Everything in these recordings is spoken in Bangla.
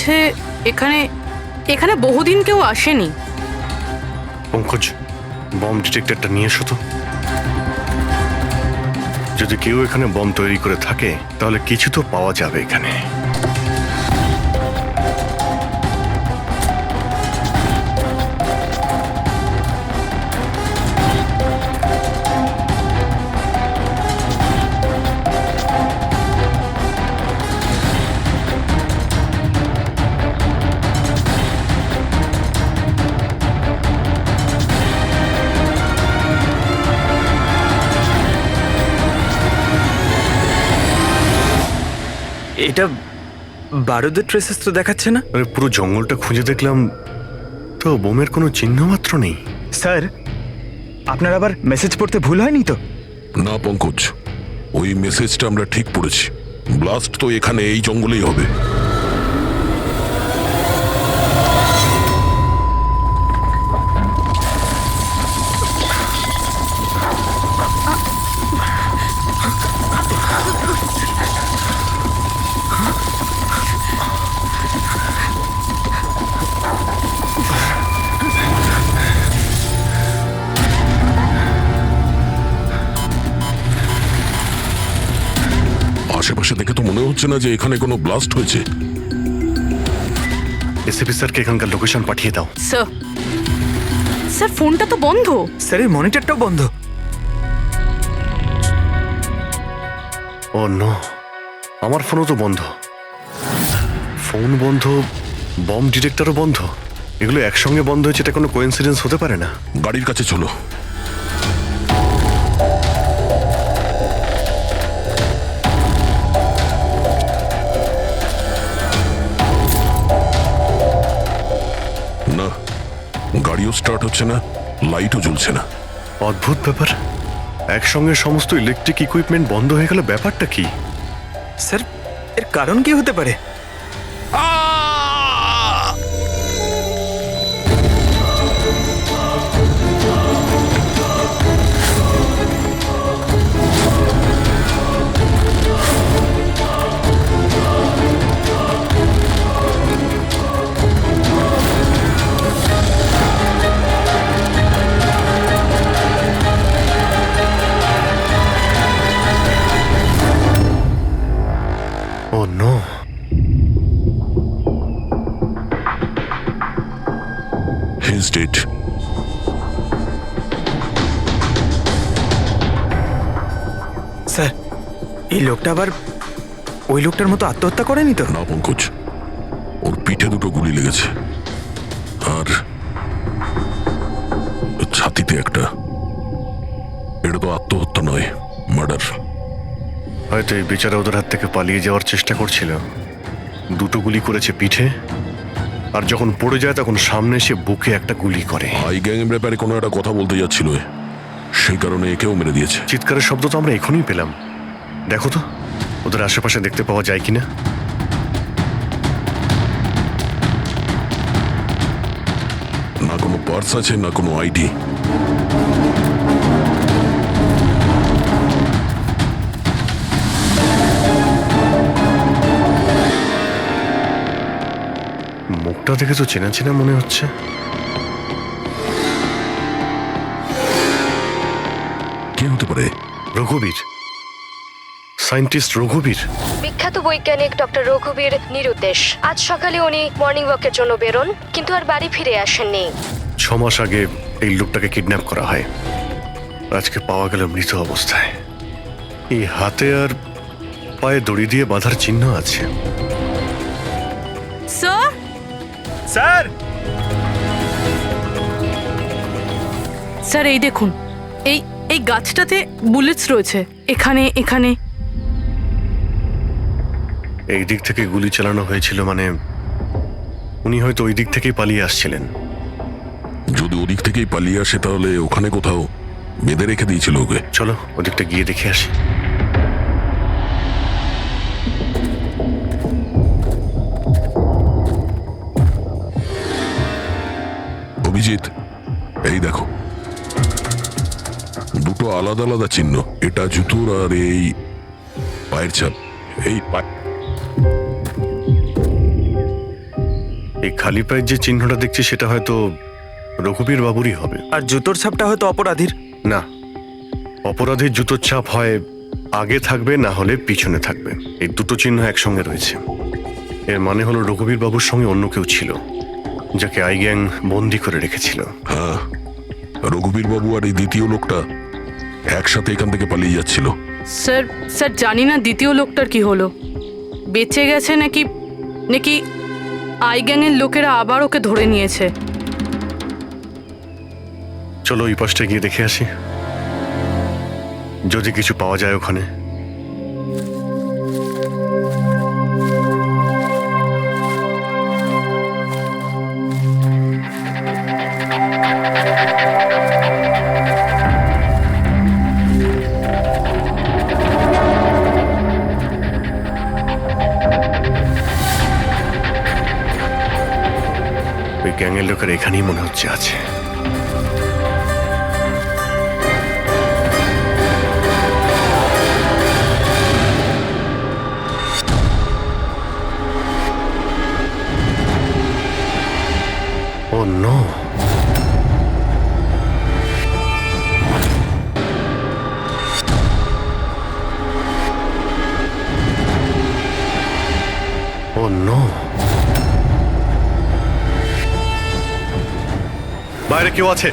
হচ্ছে এখানে এখানে বহুদিন কেউ আসেনি। পঙ্কজ, বম ডিটেক্টরটা নিয়ে এসো তো। যদি কেউ এখানে বম তৈরি করে থাকে তাহলে কিছু তো পাওয়া যাবে এখানে। এটা বারুদের ট্রেসেস তো দেখাচ্ছে না। আরে পুরো জঙ্গলটা খুঁজে দেখলাম তো বোমের কোনো চিহ্ন মাত্র নেই। স্যার, আপনার আবার মেসেজ পড়তে ভুল হয়নি তো? না পঙ্কজ, ওই মেসেজটা আমরা ঠিক পড়েছি। ব্লাস্ট তো এখানে এই জঙ্গলেই হবে। আশেপাশে দেখে তো মনে হচ্ছে না যে এখানে কোনো ব্লাস্ট হয়েছে। এসিপি স্যারকে এখানকার লোকেশন পাঠিয়ে দাও। স্যার, স্যার ফোনটা তো বন্ধ। স্যারের মনিটরটাও বন্ধ। ও নো, আমার ফোনও তো বন্ধ। ফোন বন্ধ, বম ডিটেক্টরও বন্ধ। এগুলো একসঙ্গে বন্ধ হয়েছে, এটা কোনো কোইন্সিডেন্স হতে পারে না। গাড়ির কাছে চলো। না, গাড়িও স্টার্ট হচ্ছে না, লাইটও জ্বলছে না। অদ্ভুত ব্যাপার, একসঙ্গে সমস্ত ইলেকট্রিক ইকুইপমেন্ট বন্ধ হয়ে গেল, ব্যাপারটা কি? স্যার, এর কারণ কি হতে পারে? ও নো, He's dead. স্যার, এই লোকটা আবার ওই লোকটার মতো আত্মহত্যা করেনি তো? না পঙ্কজ, ওর পিঠে দুটো গুলি লেগেছে আর ছাতিতে একটা। এটা তো আত্মহত্যা নয়, মার্ডার। হয়তো এই বেচারা ওদের হাত থেকে পালিয়ে যাওয়ার চেষ্টা করছিল। দুটো গুলি করেছে পিঠে, আর যখন পড়ে যায় তখন সামনে এসে বুকে একটা গুলি করে। আই গ্যাং এর ব্যাপারে কোনো একটা কথা বলতে যাচ্ছিল, সেই কারণে একেও মেরে দিয়েছে। চিৎকারের শব্দ তো আমরা এখনই পেলাম। দেখো তো ওদের আশেপাশে দেখতে পাওয়া যায় কিনা। না কোনো পার্স আছে, না কোনো আইডি। মুখটা দেখে তো চেনা চেনা মনে হচ্ছে। কে হতে পারে? রঘুবীর, সায়েন্টিস্ট রঘুবীর। বিখ্যাত বৈজ্ঞানিক ডক্টর রঘুবীর নিরুদ্দেশ। আজ সকালে উনি মর্নিং ওয়াকের জন্য বেরোন, কিন্তু আর বাড়ি ফিরে আসেননি। 6 মাস আগে এই লোকটাকে কিডন্যাপ করা হয়, আজকে পাওয়া গেল মৃত অবস্থায়। এই হাতে আর পায়ে দড়ি দিয়ে বাঁধার চিহ্ন আছে। স্যার, স্যার, স্যার এই দেখুন, এই এই গাছটাতে বুলেটস রয়েছে। এখানে এখানে এই দিক থেকে গুলি চালানো হয়েছিল, মানে উনি হয়তো ওই দিক থেকেই পালিয়ে আসছিলেন। যদি ওদিক থেকেই পালিয়ে আসে তাহলে ওখানে কোথাও বেঁধে রেখে দিয়েছিল ওকে। চলো ওদিকটা গিয়ে দেখে আসি। অভিজিৎ, এই দেখো, দুটো আলাদা আলাদা চিহ্ন। এটা জুতোর আর এই পায়ের ছাপ। এই এই খালি পায়ের যে চিহ্নটা দেখছি সেটা হয়তো রঘুবীর বাবুরই হবে। আর জুতোর ছাপটা হয়তো অপরাধীর। না, অপরাধীর জুতোর ছাপ হয় আগে থাকবে, না হলে পিছনে থাকবে। এই দুটো চিহ্ন একসঙ্গে রয়েছে। এর মানে হলো রঘুবীর বাবুর সঙ্গে অন্য কেউ ছিল, যাকে আই গ্যাং বন্দি করে রেখেছিল। হ্যাঁ, রঘুবীর বাবু আর এই দ্বিতীয় লোকটা একসাথে এখান থেকে পালিয়ে যাচ্ছিল। স্যার স্যার জানি না দ্বিতীয় লোকটার কি হলো, বেঁচে গেছে নাকি নাকি আই গ্যাংয়ের লোকেরা আবার ওকে ধরে নিয়েছে। চলো ওই পাশটা গিয়ে দেখে আসি, যদি কিছু পাওয়া যায় ওখানে। ওই গ্যাংয়ের লোকের এখানেই মনে হচ্ছে আছে। Oh no! Oh no! বাইরে কেউ আছে?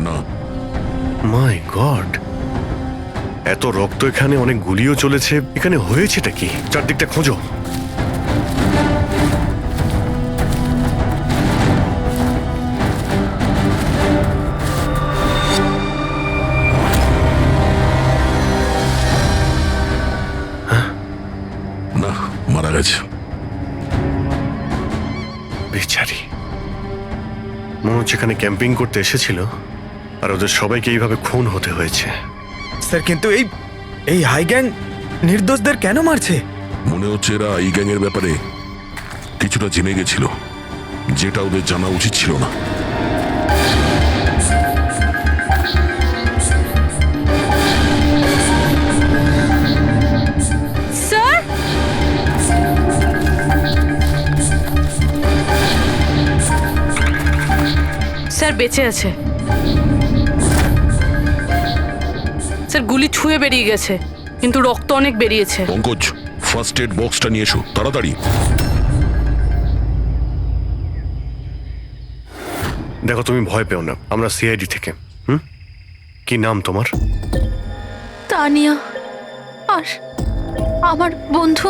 না, মাই গড, এত রক্ত এখানে, অনেক গুলিও চলেছে। এখানে হয়েছেটা কি? চারদিকটা খোঁজো। না, মারা গেছে। বেচারি, মনে হচ্ছে এখানে ক্যাম্পিং করতে এসেছিল আর ওদের সবাইকে এইভাবে খুন হতে হয়েছে। স্যার কিন্তু এই এই হাই গ্যাং নির্দোষদের কেন মারছে? মনে হচ্ছে এরা এই গ্যাংয়ের ব্যাপারে কিছুটা জেনে গেছিল, যেটা ওদের জানা উচিত ছিল না। স্যার স্যার বেঁচে আছে। স্যার গুলি ছুঁয়ে বেরিয়ে গেছে, কিন্তু রক্ত অনেক বেরিয়েছে। পঙ্কজ, ফার্স্ট এড বক্সটা নিয়ে এসো তাড়াতাড়ি। দেখো, তুমি ভয় পেও না, আমরা সিআইডি থেকে। কি নাম তোমার? তানিয়া। আর আমার বন্ধু।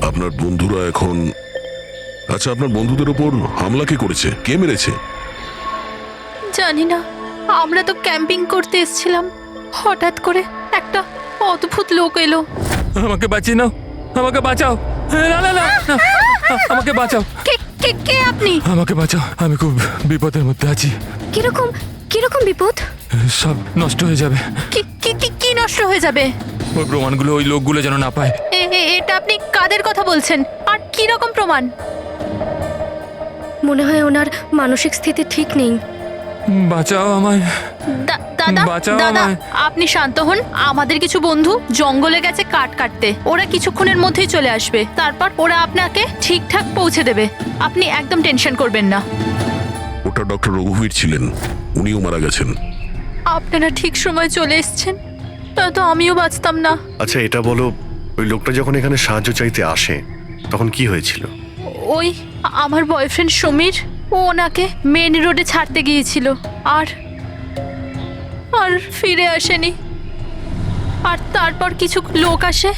আপনার বন্ধুরা এখন... আচ্ছা, আপনার বন্ধুদের ওপর হামলা কে করেছে? কে মেরেছে? জানি না, আমরা তো ক্যাম্পিং করতে এসেছিলাম, হঠাৎ করে একটা অদ্ভুত লোক এলো। আমাকে বাঁচিয়ে নাও, আমাকে বাঁচাও। না না না না, আমাকে বাঁচাও, কে কে কে আপনি? আমাকে বাঁচাও, আমি খুব বিপদের মধ্যে আছি। কিরকম কিরকম বিপদ? সব নষ্ট হয়ে যাবে। কি কি কি কি নষ্ট হয়ে যাবে? ওই প্রমাণগুলো ওই লোকগুলো যেন না পায়। এটা আপনি কাদের কথা বলছেন? আর কি রকম প্রমাণ? মনে হয় ওনার মানসিক স্থিতি ঠিক নেই। বাঁচাও আমায়, দাদা বাঁচাও দাদা, আমায়। আপনি শান্ত হন। আমাদের কিছু বন্ধু জঙ্গলে গেছে কাঠ কাটতে, ওরা কিছুক্ষণের মধ্যেই চলে আসবে। তারপর ওরা আপনাকে ঠিকঠাক পৌঁছে দেবে, আপনি একদম টেনশন করবেন না। ওটা ডক্টর রঘুবীর ছিলেন, উনিও মারা গেছেন। আপনারা ঠিক সময় চলে এসেছেন, তো আমিও বাঁচতাম না। আচ্ছা এটা বলো, ওই লোকটা যখন এখানে সাহায্য চাইতে আসে তখন কি হয়েছিল? ওই আমার বয়ফ্রেন্ড সমীর, ও ওনাকে মেন রোডে ছাড়তে গিয়েছিল, আর আর ফিরে আসেনি। আর তারপর কিছু লোক আসে,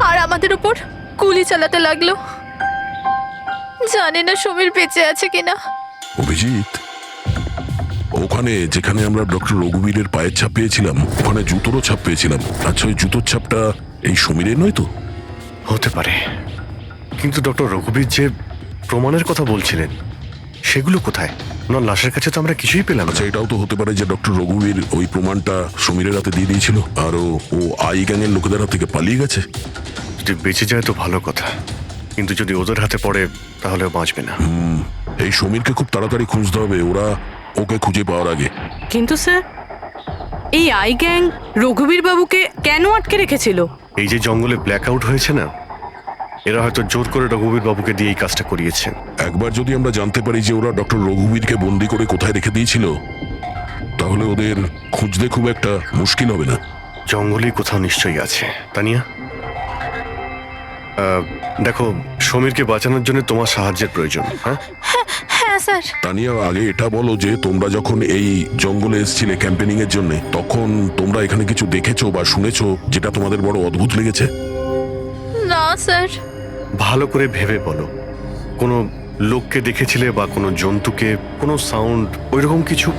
আর আমাদের উপর গুলি চালাতে লাগলো। জানি না সমীর বেঁচে আছে কিনা। অভিজিৎ, ওখানে যেখানে আমরা ডক্টর রঘুবীরের পায়ের ছাপ পেয়েছিলাম, ওখানে জুতোরও ছাপ পেয়েছিলাম। আচ্ছা, ওই জুতোর ছাপটা এই সমীরের নয় তো? হতে পারে, কিন্তু ডক্টর রঘুবীর যে প্রমাণের কথা বলছিলেন সেগুলো কোথায়? ওনার লাশের কাছে তো আমরা কিছুই পেলাম না। আচ্ছা, এটাও তো হতে পারে যে ডক্টর রঘুবীর ওই প্রমাণটা সমীরের হাতে দিয়ে দিয়েছিল, আর ও আই গ্যাংয়ের লোকেদের হাত থেকে পালিয়ে গেছে। যদি বেঁচে যায় তো ভালো কথা, কিন্তু যদি ওদের হাতে পড়ে তাহলে বাঁচবে না। এই সমীরকে খুব তাড়াতাড়ি খুঁজতে হবে, ওরা ওকে খুঁজে পাওয়ার আগে। কিন্তু স্যার, এই আই গ্যাং রঘুবীর বাবুকে কেন আটকে রেখেছিল? এই যে জঙ্গলে ব্ল্যাক আউট হয়েছে না, এরা হয়তো জোর করে রঘুবীর বাবুকে দিয়ে এই কাজটা করিয়েছে। একবার যদি আমরা জানতে পারি যে ওরা ডক্টর রঘুবীরকে বন্দি করে কোথায় রেখে দিয়েছিল, তাহলে ওদের খুঁজতে খুব একটা মুশকিল হবে না। জঙ্গলেই কোথাও নিশ্চয়ই আছে। তানিয়া, দেখো, সমীরকে বাঁচানোর জন্য তোমার সাহায্যের প্রয়োজন। হ্যাঁ, হ্যাঁ স্যার। তানিয়া, আগে এটা বলো যে তোমরা যখন এই জঙ্গলে এসেছিলে ক্যাম্পেনিং এর জন্য, তখন তোমরা এখানে কিছু দেখেছো বা শুনেছো যেটা তোমাদের বড় অদ্ভুত লেগেছে? না স্যার। ভালো করে ভেবে বলো, কোনো লোককে দেখেছিলে বা কোনো জন্তুকে, কোনো সাউন্ড, ওইরকম কিছু?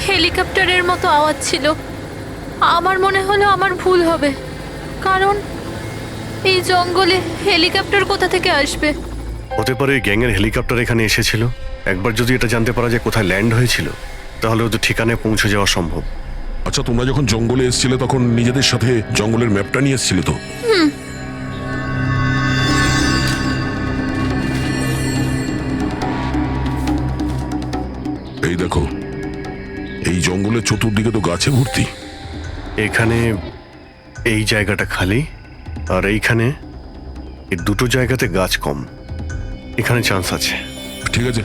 হেলিকপ্টারের মতো আওয়াজ ছিল। আমার মনে হলো আমার ভুল হবে, কারণ এই জঙ্গলে হেলিকপ্টার কোথা থেকে আসবে? হতে পারে গ্যাংয়ের হেলিকপ্টার এখানে এসেছিল। একবার যদি এটা জানতে পারা যায় কোথায় ল্যান্ড হয়েছিল, তাহলে ওদের ঠিকানায় পৌঁছে যাওয়া সম্ভব। আচ্ছা, তোমরা যখন জঙ্গলে এসেছিলে তখন নিজেদের সাথে জঙ্গলের ম্যাপটা নিয়ে এসেছিলে তো? এই দেখো, এই জঙ্গলের চতুর্দিকে তো গাছে ভর্তি। এখানে এই জায়গাটা খালি, আর এইখানে এই দুটো জায়গাতে গাছ কম। এখানে চান্স আছে। ঠিক আছে,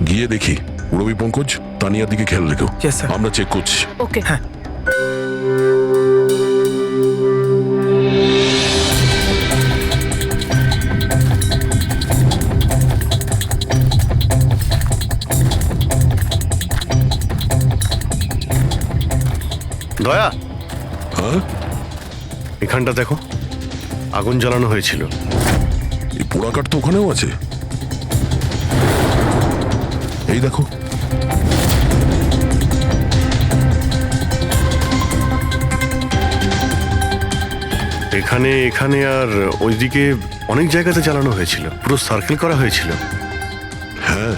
গিয়ে দেখি। রবি, পঙ্কজ, তানিয়ার দিকে খেয়াল রেখো। Yes, sir. আমরা চেক করছি। ওকে। দয়া, হ্যাঁ, এখানটা দেখো, আগুন জ্বালানো হয়েছিল। এই পোড়াকাঠ তো ওখানেও আছে। এই দেখো, এখানে, এখানে আর ওইদিকে অনেক জায়গাতে জ্বালানো হয়েছিল, পুরো সার্কেল করা হয়েছিল। হ্যাঁ,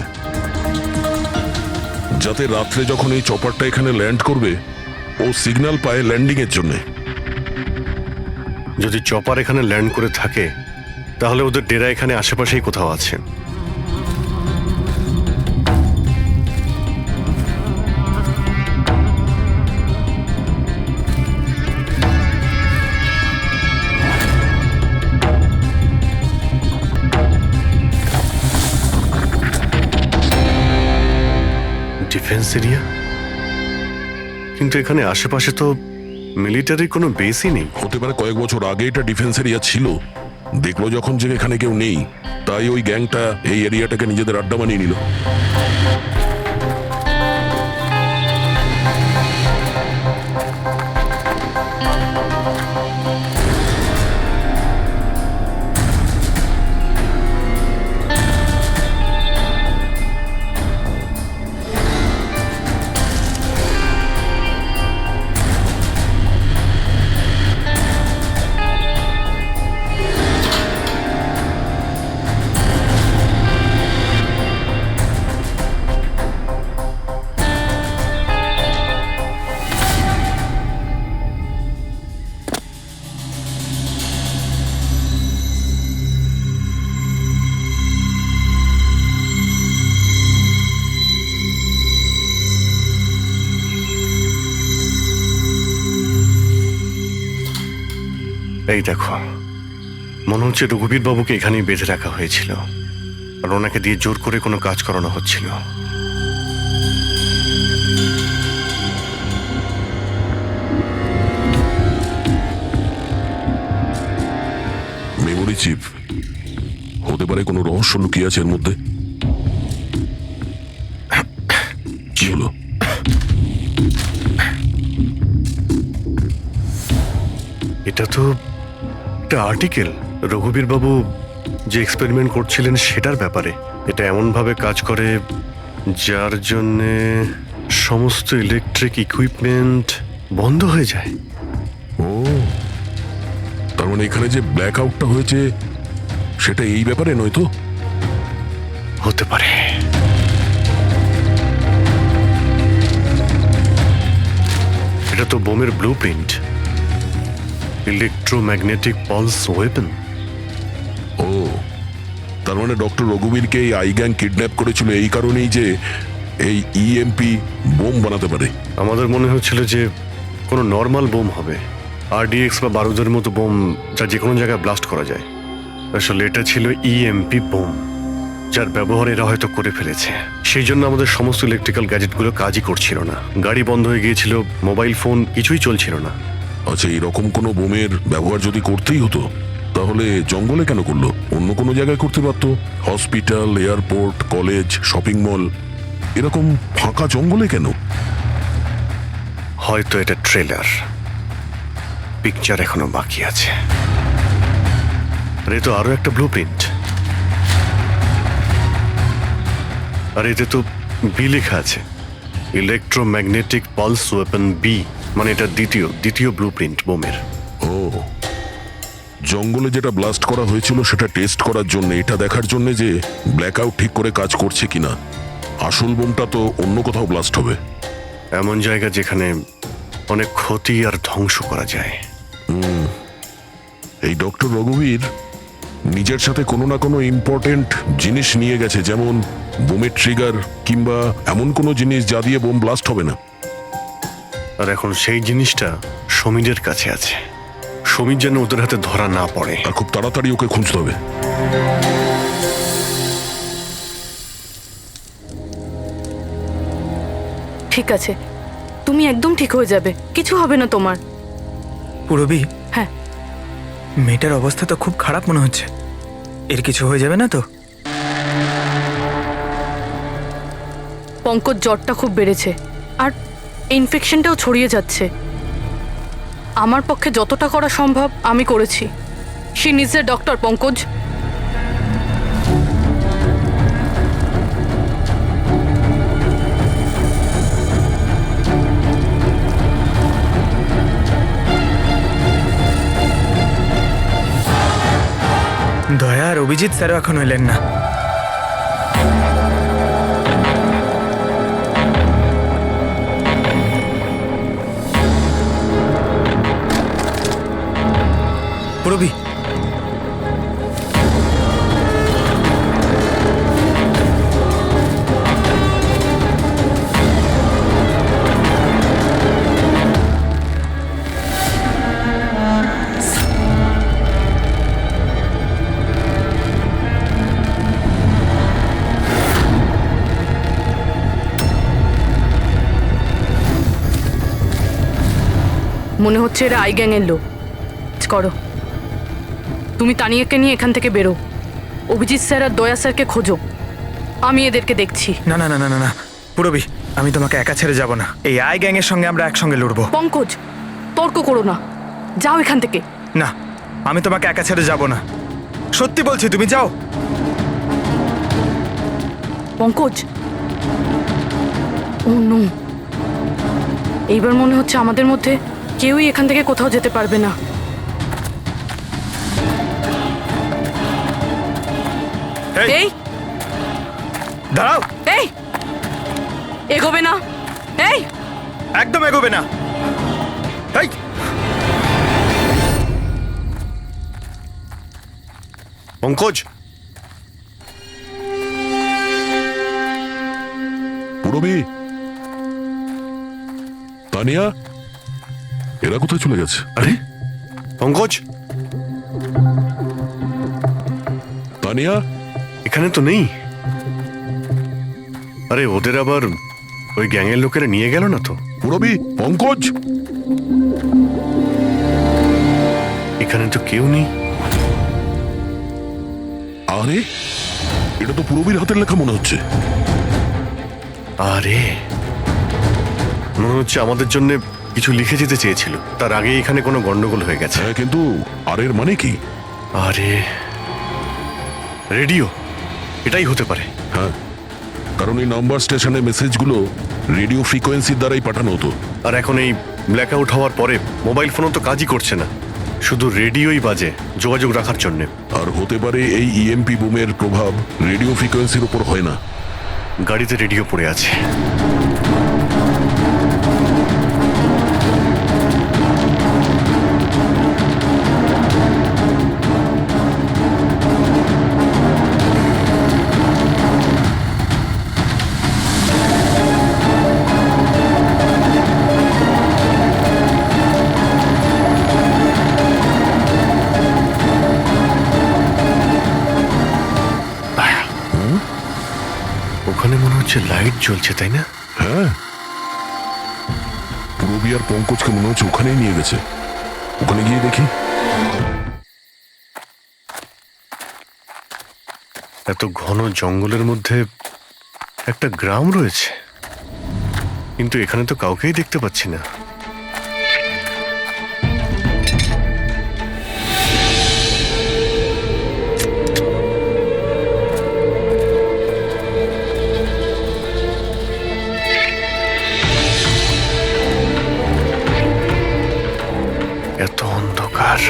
যাতে রাত্রে যখন এই চপারটা এখানে ল্যান্ড করবে, ও সিগন্যাল পায় ল্যান্ডিং এর জন্য। যদি চপার এখানে ল্যান্ড করে থাকে, তাহলে ওদের ডেরা এখানে আশেপাশেই কোথাও আছে। ডিফেন্স এরিয়া, কিন্তু এখানে আশেপাশে তো মিলিটারি কোনো বেসই নেই। হতে পারে কয়েক বছর আগে এটা ডিফেন্স এরিয়া ছিল, দেখলো যখন যে এখানে কেউ নেই, তাই ওই গ্যাংটা এই এরিয়াটাকে নিজেদের আড্ডা বানিয়ে নিল। এই দেখো, মনে হচ্ছে রঘুবীর বাবুকে এখানেই বেঁধে রাখা হয়েছিল, আর ওনাকে দিয়ে জোর করে কোনো কাজ করানো হচ্ছিল। মেমোরি চিপ হতে পারে, কোনো রহস্য লুকিয়ে আছে এর মধ্যে। কি হলো? এটা তো একটা আর্টিকেল, রঘুবীর বাবু যে এক্সপেরিমেন্ট করছিলেন সেটার ব্যাপারে। এটা এমনভাবে কাজ করে যার জন্যে সমস্ত ইলেকট্রিক ইকুইপমেন্ট বন্ধ হয়ে যায়। ও, তার মানে এখানে যে ব্ল্যাক আউটটা হয়েছে সেটা এই ব্যাপারে নয় তো? হতে পারে। এটা তো বোমের blueprint, electromagnetic pulse weapon. ও, তার মানে ডক্টর রঘুবীরকে এই আই গ্যাং কিডন্যাপ করেছিল এই কারণেই যে এই ইএমপি বোম বানাতে পারে। আমাদের মনে হচ্ছিল যে কোনো নর্মাল বোম হবে, আরডিএক্স বা বারুদের মতো বোম যা যে কোনো জায়গায় ব্লাস্ট করা যায়। আসলে এটা ছিল ইএমপি বোম, যার ব্যবহার এরা হয়তো করে ফেলেছে। সেই জন্য আমাদের সমস্ত ইলেকট্রিক্যাল গ্যাজেটগুলো কাজই করছিল না, গাড়ি বন্ধ হয়ে গিয়েছিল, মোবাইল ফোন কিছুই চলছিল না। আচ্ছা, এরকম কোনো বোমের ব্যবহার যদি করতেই হতো তাহলে জঙ্গলে কেন করলো? অন্য কোনো জায়গায় করতে পারতো, hospital, airport, college, shopping mall, এরকম ফাঁকা জঙ্গলে কেন? হয়তো এটা ট্রেলার, পিকচার এখনো বাকি আছে। আর এ তো আরো একটা ব্লু প্রিন্ট, আর এতে তো বি লেখা আছে, ইলেকট্রোম্যাগনেটিক পালস ওয়েপন বি, মানে এটা দ্বিতীয় ব্লু প্রিন্ট বোমের। ও, জঙ্গলে যেটা ব্লাস্ট করা হয়েছিল সেটা টেস্ট করার জন্য, এটা দেখার জন্য যে ব্ল্যাকআউট ঠিক করে কাজ করছে কিনা। আসল বোমটা তো অন্য কোথাও ব্লাস্ট হবে। এমন জায়গা যেখানে অনেক ক্ষতি আর ধ্বংস করা যায়। এই ডক্টর রঘুবীর নিজের সাথে কোনো না কোনো ইম্পর্টেন্ট জিনিস নিয়ে গেছে, যেমন বোমের ট্রিগার কিংবা এমন কোনো জিনিস যা দিয়ে বোম ব্লাস্ট হবে না। আর এখন সেই জিনিসটা সমীরের কাছে আছে। সমীর যেন ওদের হাতে ধরা না পড়ে। আর খুব তাড়াতাড়ি ওকে খুঁজতে হবে। ঠিক আছে, তুমি একদম ঠিক হয়ে যাবে, কিছু হবে না তোমার। পুরবি, হ্যাঁ, মেয়েটার অবস্থা তো খুব খারাপ মনে হচ্ছে। এর কিছু হয়ে যাবে না তো? পঙ্কজ জ্বরটা খুব বেড়েছে আর ইনফেকশনটাও ছড়িয়ে যাচ্ছে। আমার পক্ষে যতটা করা সম্ভব আমি করেছি। She needs a doctor, Pankaj. দয়া আর অভিজিৎ স্যারও এখন এলেন না। পুরবি, মনে হচ্ছে এরা আই গ্যাংয়ের লোক। করো, তুমি তানিয়াকে নিয়ে এখান থেকে বেরো। অভিজিৎ স্যার আর দয়া স্যারকে খোঁজো, আমি এদেরকে দেখছি। না না না না না না পুরবি, আমি তোমাকে একা ছেড়ে যাব না। এই আই গ্যাংয়ের সঙ্গে আমরা একসঙ্গে লড়বো। পঙ্কজ, তর্ক করো না, যাও এখান থেকে। না, আমি তোমাকে একা ছেড়ে যাব না, সত্যি বলছি, তুমি যাও। পঙ্কজ, ও নো, এইবার মনে হচ্ছে আমাদের মধ্যে কেউই এখান থেকে কোথাও যেতে পারবে না। এই দাঁড়াও, এই এগোবে না, এই একদম এগোবে না। এই, পঙ্কজ, পুরবি, তানিয়া, এরা কোথায় চলে গেছে? আরে পঙ্কজ, তানিয়া, এখানে তো নেই। আরে ওদের আবার ওই গ্যাংয়ের লোকেরা নিয়ে গেল না তো? পুরবি, পঙ্কজ, এখানে তো কেউ নেই। আরে এটা তো পুরবির হাতের লেখা মনে হচ্ছে। আরে মনে হচ্ছে আমাদের জন্য কিছু লিখে যেতে চেয়েছিল, তার আগে এখানে কোনো গন্ডগোল হয়ে গেছে। হ্যাঁ, কিন্তু আর এর মানে কি? আরে রেডিও, এটাই হতে পারে। হ্যাঁ, কারণ এই নাম্বার স্টেশনে মেসেজগুলো রেডিও ফ্রিকোয়েন্সির দ্বারাই পাঠানো হতো। আর এখন এই ব্ল্যাকআউট হওয়ার পরে মোবাইল ফোনও তো কাজই করছে না, শুধু রেডিওই বাজে যোগাযোগ রাখার জন্যে। আর হতে পারে এই ইএমপি বুমের প্রভাব রেডিও ফ্রিকোয়েন্সির উপর হয় না। গাড়িতে রেডিও পড়ে আছে। হচ্ছে লাইট জ্বলছে, তাই না? হ্যাঁ, পূরবী আর পঙ্কজকে মনে হচ্ছে ওখানেই নিয়ে গেছে। ওখানে গিয়ে দেখি। এত ঘন জঙ্গলের মধ্যে একটা গ্রাম রয়েছে, কিন্তু এখানে তো কাউকেই দেখতে পাচ্ছি না। এত অন্ধকার।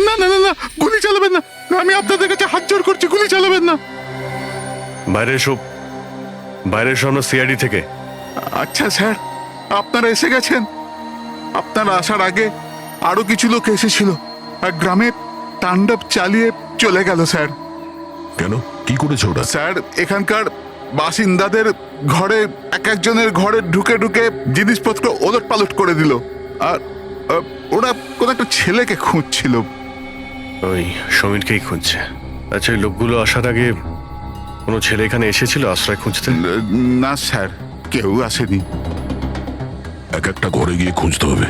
না না না না, গুলি চালাবেন না। আমি আপনাদের কাছে হাত জোড় করছি, গুলি চালাবেন না। বাইরে এসো, বাইরে এসো, আমরা সিআইডি থেকে। আচ্ছা স্যার, আপনারা এসে গেছেন। আপনারা আসার আগে আরো কিছু লোক এসেছিল আর গ্রামে তাণ্ডব চালিয়ে চলে গেল স্যার। কেন, কি করেছে ওরা? স্যার, এখানকার বাসিন্দাদের ঘরে এক একজনের ঘরে ঢুকে ঢুকে জিনিসপত্র ওলট পালট করে দিল। আর ওরা কোন একটা ছেলেকে খুঁজছিল। ওই সমীরকেই খুঁজছে। আচ্ছা, ওই লোকগুলো আসার আগে কোনো ছেলে এখানে এসেছিল আশ্রয় খুঁজতে? না স্যার, কেউ আসেনি। এক একটা ঘরে গিয়ে খুঁজতে হবে,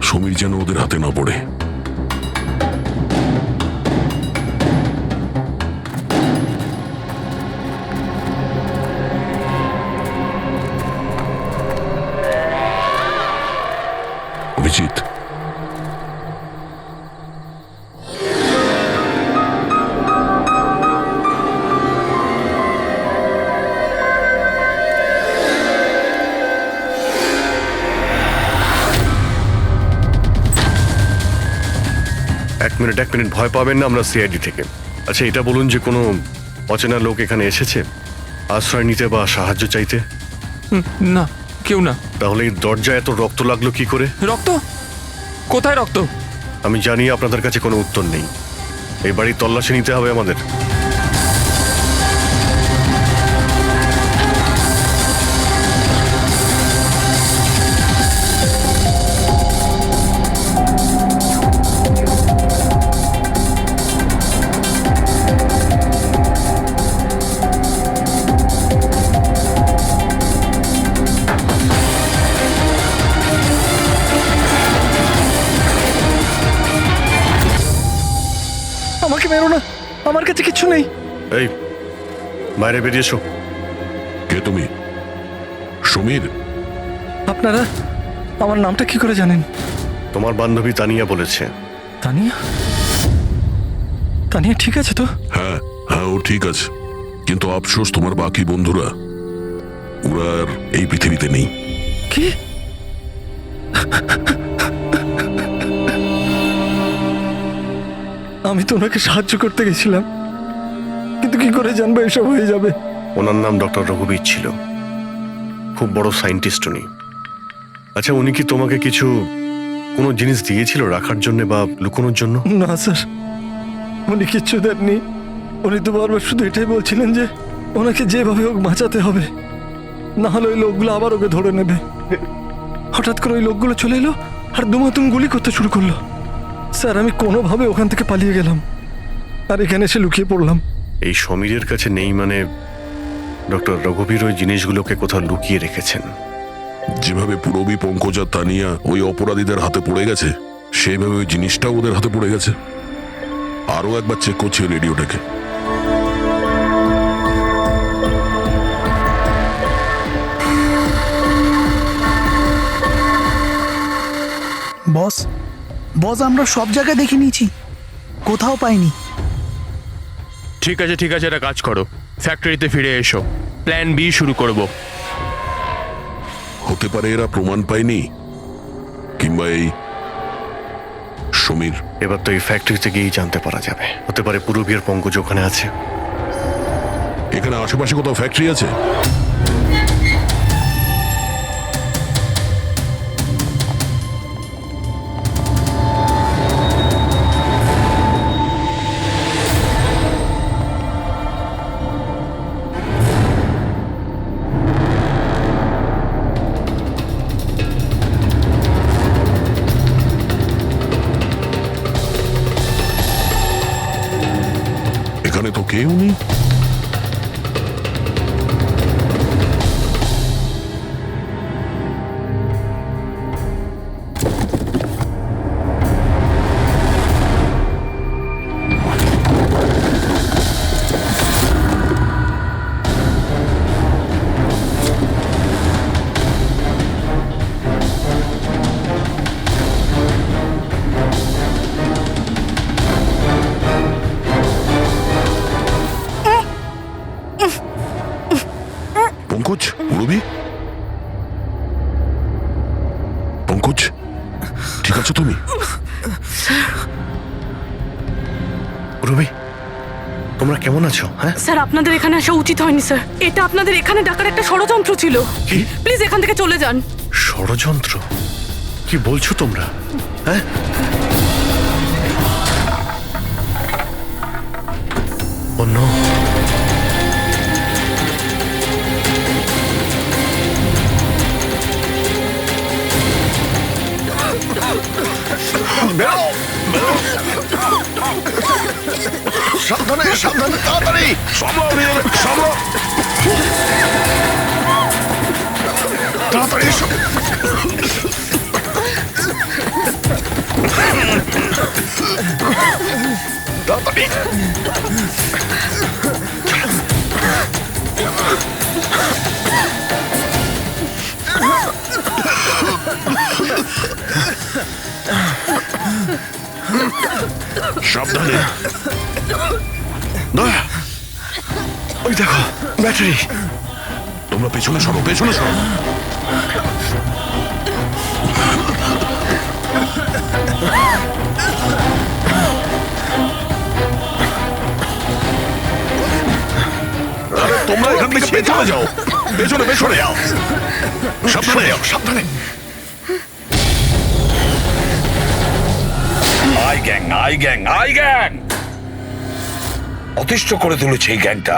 সমীর যেন ওদের হাতে না পড়ে। অভিজিৎ, এক মিনিট, ভয় পাবেন না, আমরা সিআইডি থেকে। আচ্ছা, এটা বলুন যে কোনো অচেনা লোক এখানে এসেছে আশ্রয় নিতে বা সাহায্য চাইতে? না, কেউ না। তাহলে এই দরজায় এত রক্ত লাগলো কি করে? রক্ত? কোথায় রক্ত? আমি জানি আপনাদের কাছে কোনো উত্তর নেই। এই বাড়ির তল্লাশি নিতে হবে আমাদের। আমাকে মেরো না, আমার কাছে কিছু নেই। এই, বাইরে বেরিয়ে এসো। কে তুমি? সমীর? আপনারা আমার নামটা কি করে জানেন? তোমার বান্ধবী তানিয়া বলেছে। তানিয়া? তানিয়া ঠিক আছে তো? হ্যাঁ হ্যাঁ, ও ঠিক আছে, কিন্তু আফসোস তোমার বাকি বন্ধুরা ওরা আর এই পৃথিবীতে নেই। কি? আমি তো ওনাকে সাহায্য করতে গেছিলাম, কিন্তু কি করে জানবো এসব হয়ে যাবে? ওনার নাম ডক্টর রঘুবীর ছিল, খুব বড় সায়েন্টিস্ট উনি। আচ্ছা, উনি কি তোমাকে কিছু কোনো জিনিস দিয়েছিল রাখার জন্য বা লুকোনোর জন্য? না স্যার, উনি কিচ্ছু দেননি। উনি তো বারবার শুধু এটাই বলছিলেন যে ওনাকে যেভাবে হোক বাঁচাতে হবে, না হলে ওই লোকগুলো আবার ওকে ধরে নেবে। হঠাৎ করে ওই লোকগুলো চলে এলো আর দুমাতুম গুলি করতে শুরু করলো। স্যার, আমি কোনোভাবে ওখান থেকে পালিয়ে গেলাম আর এখানে এসে লুকিয়ে পড়লাম। এই সমীরের কাছে নেই মানে ডক্টর রঘুবীর ওই জিনিসগুলোকে কোথাও লুকিয়ে রেখেছেন। যেভাবে পূরবী, পঙ্কজ আর তানিয়া ওই অপরাধীদের হাতে পড়ে গেছে, সেইভাবে ওই জিনিসটাও ওদের হাতে পড়ে গেছে। আরো একবার চেক করছি রেডিওটাকে। বস, বস, আমরা সব জায়গায় দেখে নিয়েছি, কোথাও পাইনি। ঠিক আছে, এটা কাজ করো, ফ্যাক্টরিতে ফিরে এসো, প্ল্যান বি শুরু করব। হতে পারে এরা প্রমাণ পায়নি, কিংবা এই সমীর। এবার তো এই ফ্যাক্টরিতে গিয়েই জানতে পারা যাবে। হতে পারে পূরবী আর পঙ্কজ ওখানে আছে। এখানে আশেপাশে কোথাও ফ্যাক্টরি আছে? এখানে তো কেউ নেই। পঙ্কজ, রবি, পঙ্কজ, ঠিক আছো তুমি? রবি, তোমরা কেমন আছো? হ্যাঁ স্যার, আপনাদের এখানে আসা উচিত হয়নি স্যার। এটা আপনাদের এখানে ডাকার একটা ষড়যন্ত্র ছিল। কি? প্লিজ এখান থেকে চলে যান। ষড়যন্ত্র? কি বলছো তোমরা? হ্যাঁ, অন্য সাবধানে, সাবধানে, তাড়াতাড়ি তাড়াতাড়ি এসো। তাড়াতাড়ি সাবধানে। দয়া, ওই দেখো ব্যাটারি। তোমরা পেছনে সরো, পেছনে সরো। তোমরা এখান থেকে পেছনে যাও, পেছনে পেছনে যাও। সাবধানে যাও, সাবধানে। আই গ্যাং অতিষ্ঠ করে তুলেছে এই গ্যাংটা।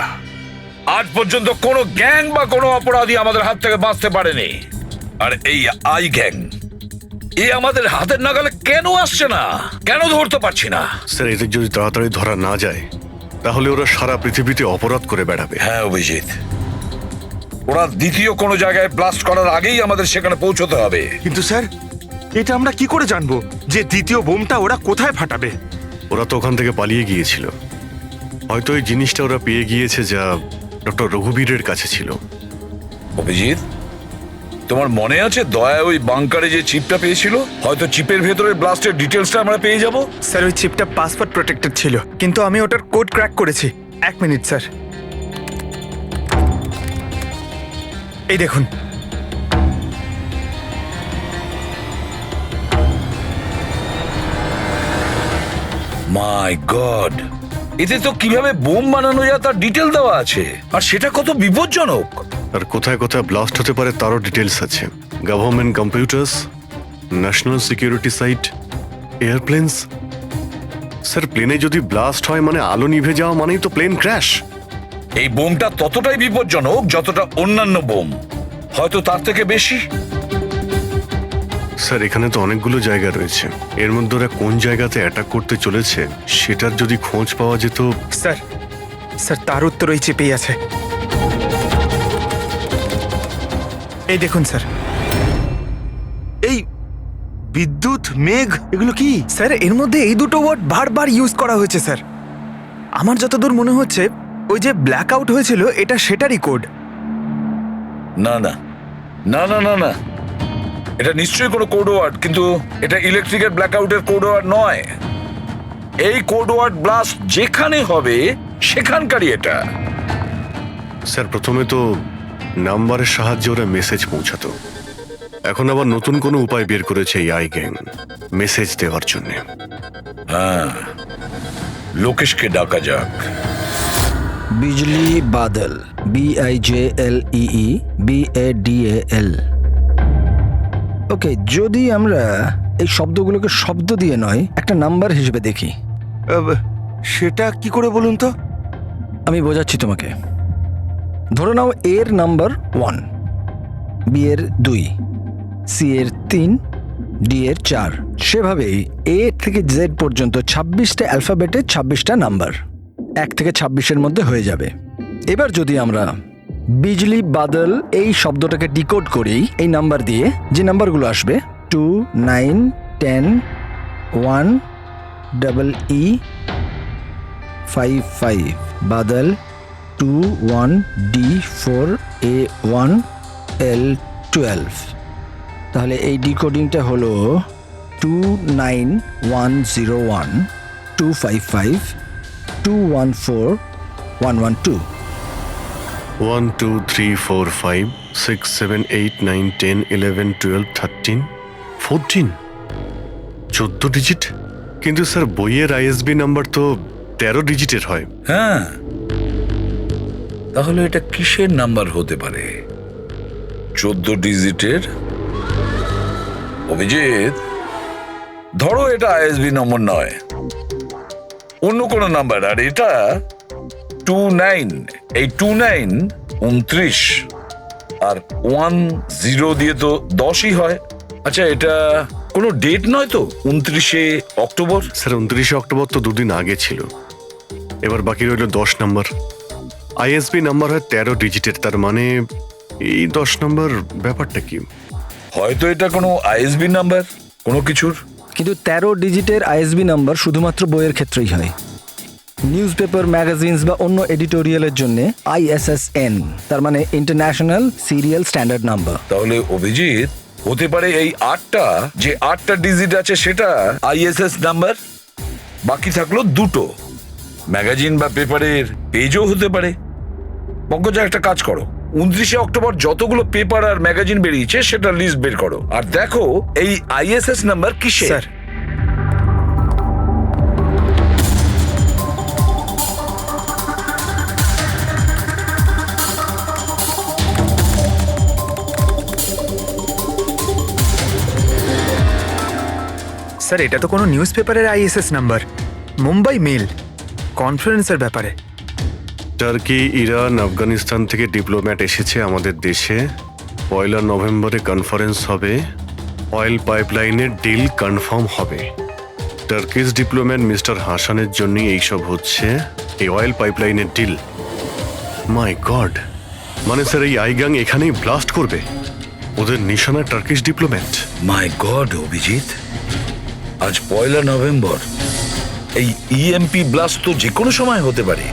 আজ পর্যন্ত কোনো গ্যাং বা কোনো অপরাধী আমাদের হাত থেকে বাঁচতে পারেনি। আর এই আই গ্যাং এ আমাদের হাতের নাগালে কেন আসছে না? কেন ধরতে পারছি না? স্যার, এদের যদি তাড়াতাড়ি ধরা না যায় তাহলে ওরা সারা পৃথিবীতে অপরাধ করে বেড়াবে। হ্যাঁ অভিজিৎ, ওরা দ্বিতীয় কোনো জায়গায় ব্লাস্ট করার আগেই আমাদের সেখানে পৌঁছতে হবে। কিন্তু স্যার, এটা আমরা কি করে জানবো যে দ্বিতীয় বোমটা ওরা কোথায় ফাটাবে? ওরা তো ওখান থেকে পালিয়ে গিয়েছিল। হয়তো এই জিনিসটা ওরা পেয়ে গিয়েছে যা ডক্টর রঘুবীরের কাছে ছিল। অভিজিৎ, তোমার মনে আছে দয়া ওই বাংকারে যে চিপটা পেয়েছিল? হয়তো চিপের ভেতরে ব্লাস্টের ডিটেলসটা আমরা পেয়ে যাব। স্যার, ওই চিপটা পাসওয়ার্ড প্রোটেক্টেড ছিল, কিন্তু আমি ওটার কোড ক্র্যাক করেছি। 1 মিনিট স্যার, এই দেখুন। মাই গড, এতে তো কিভাবে বোম বানানো যায় তার ডিটেল দেওয়া আছে, আর সেটা কত বিপজ্জনক। আর কোথায় কোথায় ব্লাস্ট হতে পারে তারও ডিটেলস আছে। Government computers, national security site, airplanes. Sir, প্লেনে যদি ব্লাস্ট হয় মানে আলো নিভে যাওয়া মানেই তো প্লেন ক্র্যাশ। এই বোমটা ততটাই বিপজ্জনক যতটা অন্যান্য বোম, হয়তো তার থেকে বেশি। স্যার, এখানে তো অনেকগুলো জায়গা রয়েছে। এর মধ্যে ওরা কোন জায়গাতে অ্যাটাক করতে চলেছে সেটার যদি খোঁজ পাওয়া যেত। স্যার, স্যার তার উত্তর ওই চিপেই আছে। এই দেখুন স্যার, এই বিদ্যুৎ, মেঘ, এগুলো কি? স্যার, এর মধ্যে এই দুটো ওয়ার্ড বারবার ইউজ করা হয়েছে স্যার। আমার যতদূর মনে হচ্ছে ওই যে ব্ল্যাক আউট হয়েছিল এটা সেটারই কোড। না না না না না না, এটা নিশ্চয়ই কোনো কোড ওয়ার্ড, কিন্তু এটা ইলেকট্রিকের ব্ল্যাকআউটের কোড ওয়ার্ড নয়। এই কোড ওয়ার্ড ব্লাস্ট যেখানে হবে সেখানকারই এটা। স্যার, প্রথমে তো নাম্বারের সাহায্যে ওরা মেসেজ পৌঁছাতো। এখন আবার নতুন কোনো উপায় বের করেছে এই আই গ্যাং মেসেজ দেওয়ার জন্য। হ্যাঁ, লোকেশকে ডাকা যাক। বিজলি বাদল, BIJLEE BADAL। ওকে, যদি আমরা এই শব্দগুলোকে শব্দ দিয়ে নয় একটা নাম্বার হিসেবে দেখি। সেটা কি করে বলুন তো? আমি বোঝাচ্ছি তোমাকে। ধরে নাও এর নাম্বার 1, বি এর 2, সি এর 3, ডি এর 4। সেভাবেই এ থেকে জেড পর্যন্ত 26টা অ্যালফাবেটে 26টা নাম্বার 1 থেকে 26-এর মধ্যে হয়ে যাবে। এবার যদি আমরা বিজলি বাদল এই শব্দটাকে ডিকোড করি এই নাম্বার দিয়ে, যে নাম্বারগুলো আসবে 2, 9, 10, 1, EE 5, 5, বাদল 2, 1, D4, A1, L12। তাহলে এই ডিকোডিংটা হলো 29101 255 214 112। 1 2 3 4 5 6 7 8 9 10 11 12 13 14 14 ডিজিট। কিন্তু স্যার বইয়ের আইএসবি নাম্বার তো 13 ডিজিটের হয়। হ্যাঁ, তাহলে এটা কিসের নাম্বার হতে পারে? 14 ডিজিটের? অভিজিৎ, ধরো এটা আইএসবি নম্বর নয়, অন্য কোনো নাম্বার। আর এটা 29, এই 29 29 আর 10 দিয়ে তো 10ই হয়। আচ্ছা, এটা কোনো ডেট নয় তো? 29শে অক্টোবর? স্যার 29শে অক্টোবর তো দুদিন আগে ছিল। এবার বাকি রইল 10 নাম্বার। আইএসবি নাম্বার হয় 13 ডিজিটের, তার মানে এই 10 নাম্বার ব্যাপারটা কি? হয়তো এটা কোনো আইএসবি নাম্বার কোনো কিছুর। কিন্তু 13 ডিজিটের আইএসবি নাম্বার শুধুমাত্র বইয়ের ক্ষেত্রেই হয়। নিউজ পেপার, ম্যাগাজিনস বা অন্য এডিটোরিয়ালের জন্য ISSN, তার মানে ইন্টারন্যাশনাল সিরিয়াল স্ট্যান্ডার্ড নাম্বার। তাহলে অভিজিৎ, হতে পারে এই 8টা ডিজিট আছে সেটা ISS নাম্বার, বাকি থাকলো 2টো। ম্যাগাজিন বা পেপারের পেজও হতে পারে। পঙ্কজা, একটা কাজ করো, 29শে অক্টোবর যতগুলো পেপার আর ম্যাগাজিন বেরিয়েছে সেটা লিস্ট বের করো, আর দেখো এই ISS নাম্বার কিসের। স্যার, স্যার এটা তো কোনো নিউজ পেপারের ISS নাম্বার, মুম্বাই মেল, কনফারেন্সের ব্যাপারে। টার্কি, ইরান, আফগানিস্তান থেকে ডিপ্লোম্যাট এসেছে আমাদের দেশে। 1 নভেম্বরে কনফারেন্স হবে, অয়েল পাইপলাইনের ডিল কনফার্ম হবে। টার্কিশ ডিপ্লোম্যাট মিস্টার হাসানের জন্যই এইসব হচ্ছে, এই অয়েল পাইপলাইনের ডিল। মাই গড, মানে স্যার এই আইগাং এখানেই ব্লাস্ট করবে? ওদের নিশানা টার্কিশ ডিপ্লোম্যাট। মাই গড অভিজিৎ, আজ 1 নভেম্বর। এই EMP ব্লাস্ট তো যে কোনো সময় হতে পারে।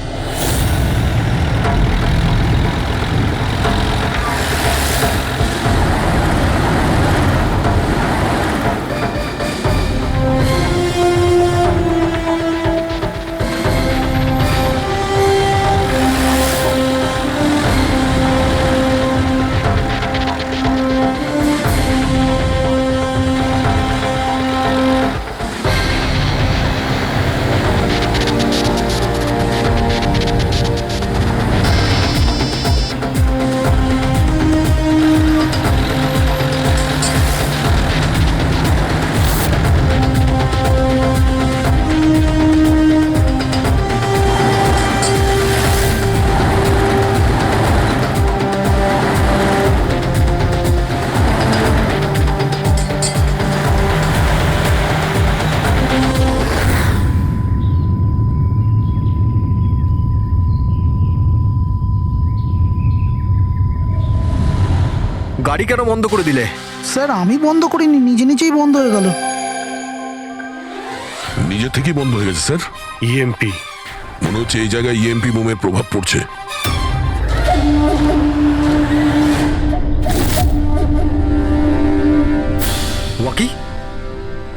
গাড়ি কেন বন্ধ করে দিলে? স্যার আমি বন্ধ করিনি, নিজে নিজেই বন্ধ হয়ে গেল। নিজে থেকেই বন্ধ হয়ে গেছে স্যার। EMP মনে হচ্ছে এই জায়গায় EMP বোমের প্রভাব পড়ছে।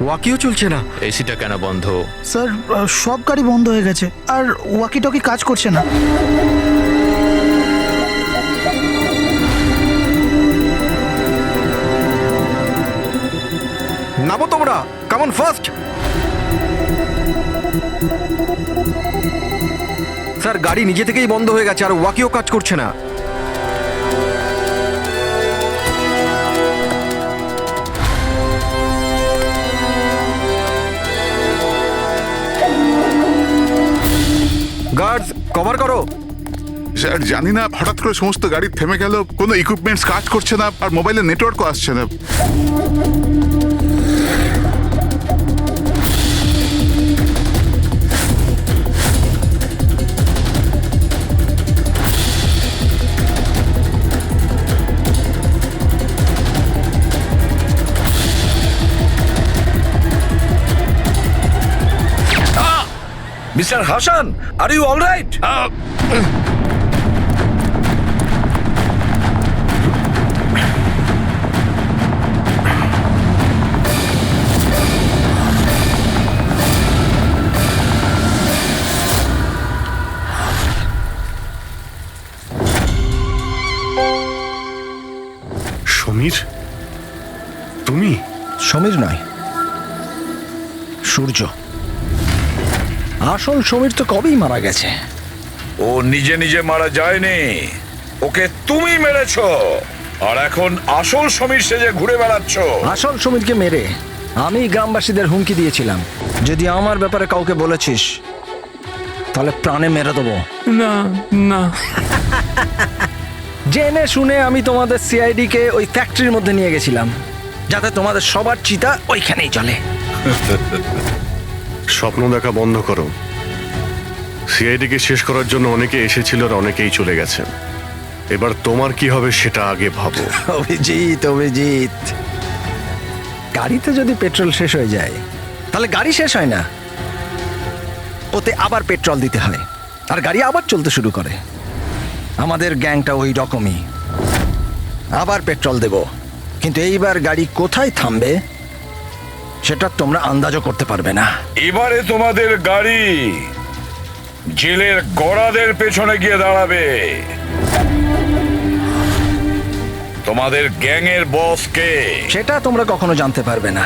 ওয়াকিও চলছে না। এসিটা কেন বন্ধ? স্যার সব গাড়ি বন্ধ হয়ে গেছে, আর ওয়াকি টকি কাজ করছে না। নামো তোমরা, কামন ফার্স্ট। স্যার গাড়ি নিজে থেকেই বন্ধ হয়ে গেছে আর ওয়াকিও কাজ করছে না। গার্ডস কভার করো। স্যার জানি না হঠাৎ করে সমস্ত গাড়ি থেমে গেল, কোনো ইকুইপমেন্টস কাজ করছে না আর মোবাইলের নেটওয়ার্কও আসছে না। Mister Hasan, are you all right? Samir, তুমি? সমীর নয়, সূর্য। আসল সমীর তো কবেই মারা গেছে। ও নিজে নিজে মারা যায়নি, ওকে তুমি মেরেছো, আর এখন আসল সমীর সেজে ঘুরে বেড়াচ্ছ। আসল সমীরকে মেরে আমি গ্রামবাসীদের হুমকি দিয়েছিলাম, যদি আমার ব্যাপারে কাউকে বলেছিস তাহলে প্রাণে মেরে দেবো। না না, জেনে শুনে আমি তোমাদের সিআইডি কে ওই ফ্যাক্টরির মধ্যে নিয়ে গেছিলাম, যাতে তোমাদের সবার চিতা ওইখানেই চলে। স্বপ্ন দেখা বন্ধ করো। সিআইডিকে শেষ করার জন্য অনেকে এসেছিল আর অনেকেই চলে গেছে। এবার তোমার কি হবে সেটা আগে ভাবো। অভিজিৎ, অভিজিৎ, গাড়িতে যদি পেট্রোল শেষ হয়ে যায় তাহলে গাড়ি শেষ হয় না, ওতে আবার পেট্রোল দিতে হয় আর গাড়ি আবার চলতে শুরু করে। আমাদের গ্যাংটা ওই রকমই, আবার পেট্রোল দেব, কিন্তু এইবার গাড়ি কোথায় থামবে সেটা তোমরা আন্দাজও করতে পারবে না। এবারে তোমাদের গাড়ি জেলের গড়াদের পেছনে গিয়ে দাঁড়াবে। তোমাদের গ্যাংয়ের বস কে সেটা তোমরা কখনো জানতে পারবে না।